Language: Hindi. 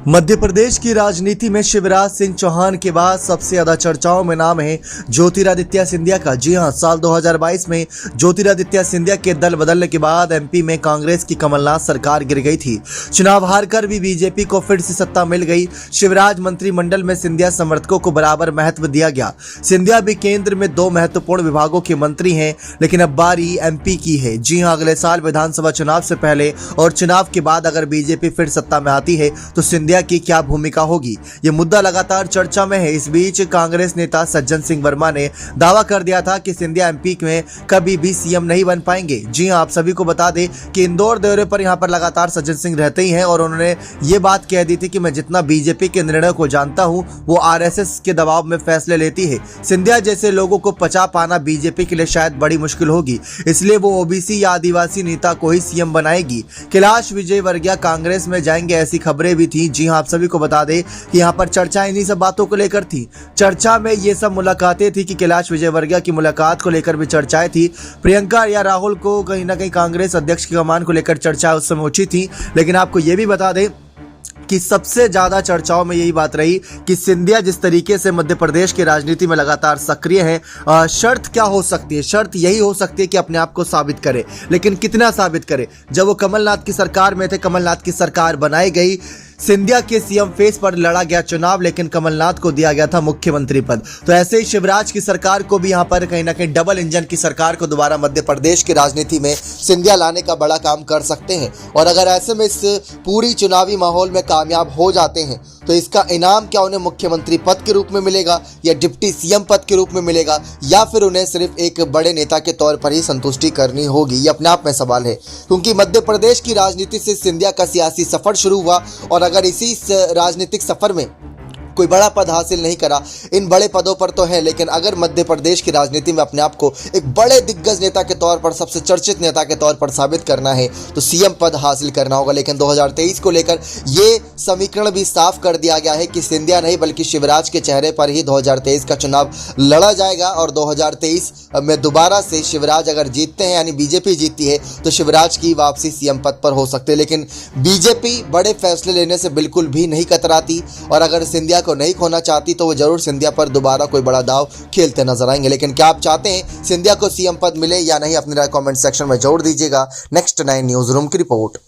मध्य प्रदेश की राजनीति में शिवराज सिंह चौहान के बाद सबसे ज्यादा चर्चाओं में नाम है ज्योतिरादित्य सिंधिया का। जी हां, साल 2022 में ज्योतिरादित्य सिंधिया के दल बदलने के बाद एमपी में कांग्रेस की कमलनाथ सरकार गिर गई थी। चुनाव हारकर भी बीजेपी को फिर से सत्ता मिल गई। शिवराज मंत्रिमंडल में सिंधिया समर्थकों को बराबर महत्व दिया गया। सिंधिया भी केंद्र में 2 महत्वपूर्ण विभागों के मंत्री हैं, लेकिन अब बारी एमपी की है। जी हां, अगले साल विधानसभा चुनाव से पहले और चुनाव के बाद अगर बीजेपी फिर सत्ता में आती है तो सिंधिया की क्या भूमिका होगी, ये मुद्दा लगातार चर्चा में है। इस बीच कांग्रेस नेता सज्जन सिंह वर्मा ने दावा कर दिया था कि सिंधिया एमपी में कभी भी सीएम नहीं बन पाएंगे। जी हां, आप सभी को बता दें कि इंदौर दौरे पर यहां पर लगातार सज्जन सिंह रहते ही हैं और उन्होंने ये बात कह दी थी कि मैं जितना बीजेपी के निर्णय को जानता हूं वो आरएसएस के दबाव में फैसले लेती है। सिंधिया जैसे लोगों को पचा पाना बीजेपी के लिए शायद बड़ी मुश्किल होगी, इसलिए वो ओबीसी या आदिवासी नेता को ही सीएम बनाएगी। कैलाश विजयवर्गीय कांग्रेस में जाएंगे, ऐसी खबरें भी थी। जी हां, आप सभी को बता दें कि यहां पर चर्चा इन्हीं सब बातों को लेकर थी। चर्चा में ये सब मुलाकातें थी कि कैलाश विजयवर्गीय की मुलाकात को लेकर भी चर्चाएं थी। प्रियंका या राहुल को कहीं ना कहीं कांग्रेस अध्यक्ष की कमान को लेकर चर्चा उस समय ऊंची थी। लेकिन आपको यह भी बता दें कि सबसे ज्यादा चर्चाओं में यही बात रही कि सिंधिया जिस तरीके से मध्य प्रदेश की राजनीति में लगातार सक्रिय हैं, शर्त क्या हो सकती है? शर्त यही हो सकती है कि अपने आप को साबित करे, लेकिन कितना साबित करे? जब वो कमलनाथ की सरकार में थे, कमलनाथ की सरकार बनाई गई, सिंधिया के सीएम फेस पर लड़ा गया चुनाव, लेकिन कमलनाथ को दिया गया था मुख्यमंत्री पद। तो ऐसे ही शिवराज की सरकार को भी यहां पर कहीं ना कहीं डबल इंजन की सरकार को दोबारा मध्य प्रदेश की राजनीति में सिंधिया लाने का बड़ा काम कर सकते हैं। और अगर ऐसे में इस पूरी चुनावी माहौल में कामयाब हो जाते हैं तो इसका इनाम क्या उन्हें मुख्यमंत्री पद के रूप में मिलेगा या डिप्टी सीएम पद के रूप में मिलेगा, या फिर उन्हें सिर्फ एक बड़े नेता के तौर पर ही संतुष्टि करनी होगी, ये अपने आप में सवाल है। क्योंकि मध्य प्रदेश की राजनीति से सिंधिया का सियासी सफर शुरू हुआ और अगर इसी राजनीतिक सफर में कोई बड़ा पद हासिल नहीं करा, इन बड़े पदों पर तो है, लेकिन अगर मध्य प्रदेश की राजनीति में अपने आप को एक बड़े दिग्गज नेता के तौर पर, सबसे चर्चित नेता के तौर पर साबित करना है तो सीएम पद हासिल करना होगा। लेकिन 2023 को लेकर ये समीकरण भी साफ कर दिया गया है कि सिंधिया नहीं बल्कि शिवराज के चेहरे पर ही 2023 का चुनाव लड़ा जाएगा। और 2023 में दोबारा से शिवराज अगर जीतते हैं, यानी बीजेपी जीतती है, तो शिवराज की वापसी सीएम पद पर हो सकती है। लेकिन बीजेपी बड़े फैसले लेने से बिल्कुल भी नहीं कतराती और अगर सिंधिया को नहीं खोना चाहती तो वो जरूर सिंधिया पर दोबारा कोई बड़ा दाव खेलते नजर आएंगे। लेकिन क्या आप चाहते हैं सिंधिया को सीएम पद मिले या नहीं? अपनी राय कमेंट सेक्शन में जरूर दीजिएगा। नेक्स्ट 9 न्यूज रूम की रिपोर्ट।